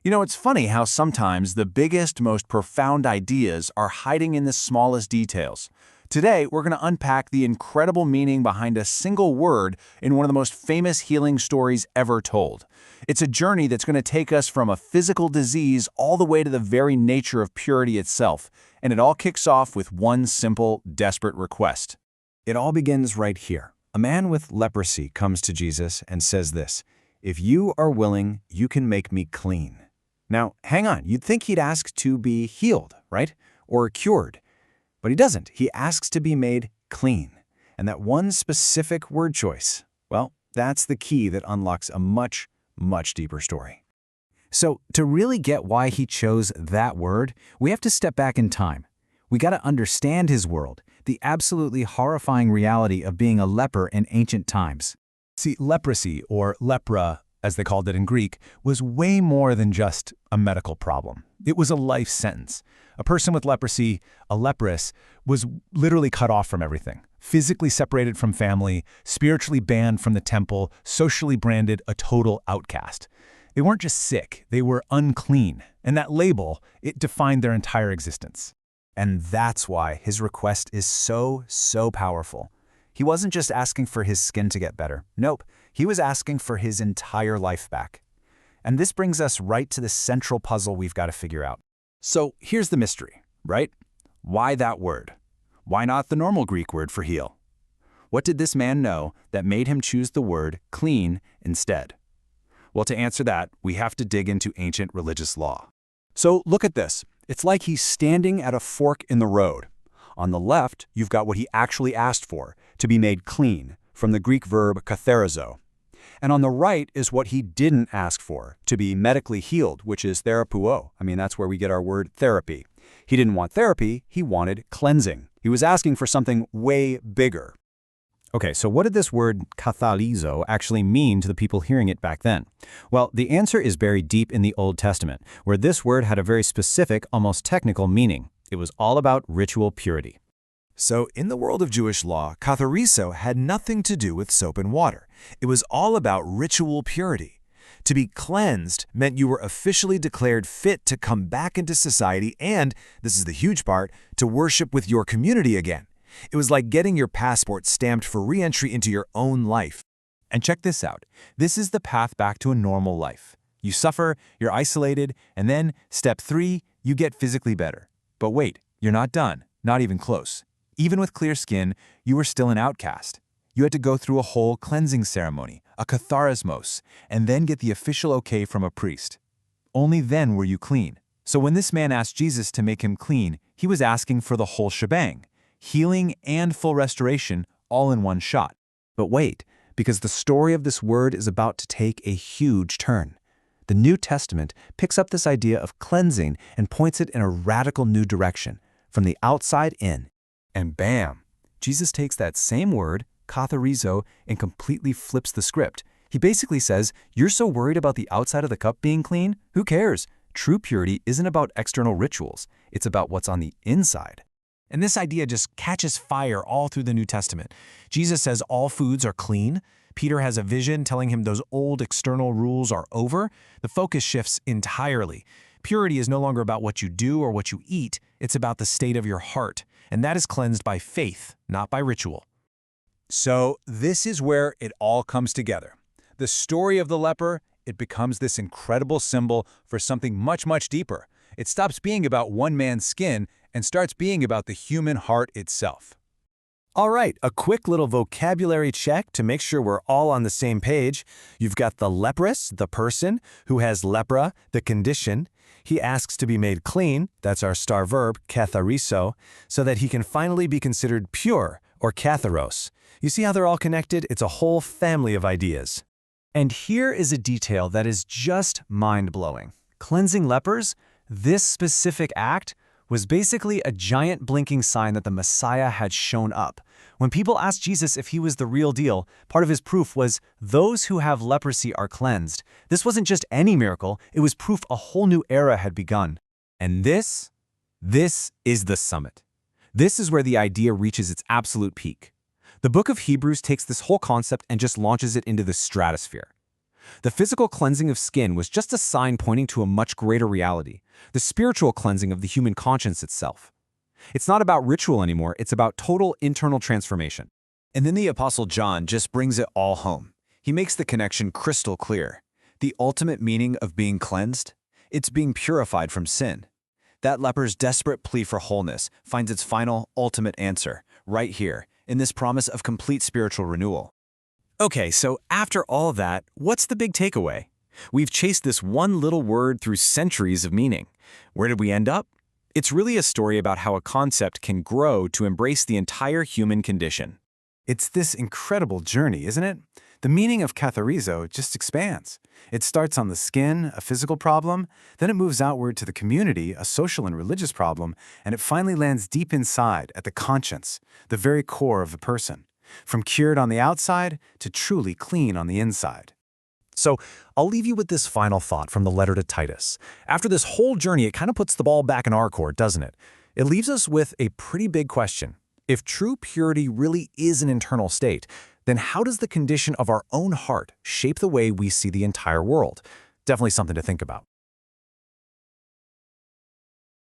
You know, it's funny how sometimes the biggest, most profound ideas are hiding in the smallest details. Today, we're going to unpack the incredible meaning behind a single word in one of the most famous healing stories ever told. It's a journey that's going to take us from a physical disease all the way to the very nature of purity itself, and it all kicks off with one simple, desperate request. It all begins right here. A man with leprosy comes to Jesus and says this, "If you are willing, you can make me clean." Now, hang on, you'd think he'd ask to be healed, right? Or cured. But he doesn't. He asks to be made clean. And that one specific word choice, well, that's the key that unlocks a much, much deeper story. So, to really get why he chose that word, we have to step back in time. We got to understand his world, the absolutely horrifying reality of being a leper in ancient times. See, leprosy, or lepra, as they called it in Greek, was way more than just a medical problem. It was a life sentence. A person with leprosy, a leprous, was literally cut off from everything. Physically separated from family, spiritually banned from the temple, socially branded a total outcast. They weren't just sick, they were unclean. And that label, it defined their entire existence. And that's why his request is so powerful. He wasn't just asking for his skin to get better. Nope, he was asking for his entire life back. And this brings us right to the central puzzle we've got to figure out. So here's the mystery, right? Why that word? Why not the normal Greek word for heal? What did this man know that made him choose the word clean instead? Well, to answer that, we have to dig into ancient religious law. So look at this. It's like he's standing at a fork in the road. On the left, you've got what he actually asked for, to be made clean, from the Greek verb katharizo. And on the right is what he didn't ask for, to be medically healed, which is therapeuo. I mean, that's where we get our word therapy. He didn't want therapy, he wanted cleansing. He was asking for something way bigger. Okay, so what did this word kathalizo actually mean to the people hearing it back then? Well, the answer is buried deep in the Old Testament, where this word had a very specific, almost technical meaning. It was all about ritual purity. So in the world of Jewish law, katharizo had nothing to do with soap and water. It was all about ritual purity. To be cleansed meant you were officially declared fit to come back into society and, this is the huge part, to worship with your community again. It was like getting your passport stamped for re-entry into your own life. And check this out. This is the path back to a normal life. You suffer, you're isolated, and then, step 3, you get physically better. But wait, you're not done, not even close. Even with clear skin, you were still an outcast. You had to go through a whole cleansing ceremony, a katharismos, and then get the official okay from a priest. Only then were you clean. So when this man asked Jesus to make him clean, he was asking for the whole shebang. Healing and full restoration all in one shot. But wait, because the story of this word is about to take a huge turn. The New Testament picks up this idea of cleansing and points it in a radical new direction, from the outside in. And bam! Jesus takes that same word, katharizo, and completely flips the script. He basically says, you're so worried about the outside of the cup being clean? Who cares? True purity isn't about external rituals. It's about what's on the inside. And this idea just catches fire all through the New Testament. Jesus says all foods are clean. Peter has a vision telling him those old external rules are over. The focus shifts entirely. Purity is no longer about what you do or what you eat. It's about the state of your heart. And that is cleansed by faith, not by ritual. So this is where it all comes together. The story of the leper, it becomes this incredible symbol for something much, much deeper. It stops being about one man's skin and starts being about the human heart itself. All right, a quick little vocabulary check to make sure we're all on the same page. You've got the leprous, the person, who has lepra, the condition. He asks to be made clean, that's our star verb, katharizo, so that he can finally be considered pure, or katharos. You see how they're all connected? It's a whole family of ideas. And here is a detail that is just mind-blowing. Cleansing lepers, this specific act, was basically a giant blinking sign that the Messiah had shown up. When people asked Jesus if he was the real deal, part of his proof was, those who have leprosy are cleansed. This wasn't just any miracle, it was proof a whole new era had begun. And this is the summit. This is where the idea reaches its absolute peak. The book of Hebrews takes this whole concept and just launches it into the stratosphere. The physical cleansing of skin was just a sign pointing to a much greater reality, the spiritual cleansing of the human conscience itself. It's not about ritual anymore, it's about total internal transformation. And then the Apostle John just brings it all home. He makes the connection crystal clear. The ultimate meaning of being cleansed? It's being purified from sin. That leper's desperate plea for wholeness finds its final, ultimate answer, right here, in this promise of complete spiritual renewal. Okay, so after all that, what's the big takeaway? We've chased this one little word through centuries of meaning. Where did we end up? It's really a story about how a concept can grow to embrace the entire human condition. It's this incredible journey, isn't it? The meaning of katharizo just expands. It starts on the skin, a physical problem, then it moves outward to the community, a social and religious problem, and it finally lands deep inside, at the conscience, the very core of the person, from cured on the outside to truly clean on the inside. So I'll leave you with this final thought from the letter to Titus. After this whole journey, it kind of puts the ball back in our court, doesn't it? It leaves us with a pretty big question. If true purity really is an internal state, then how does the condition of our own heart shape the way we see the entire world? Definitely something to think about.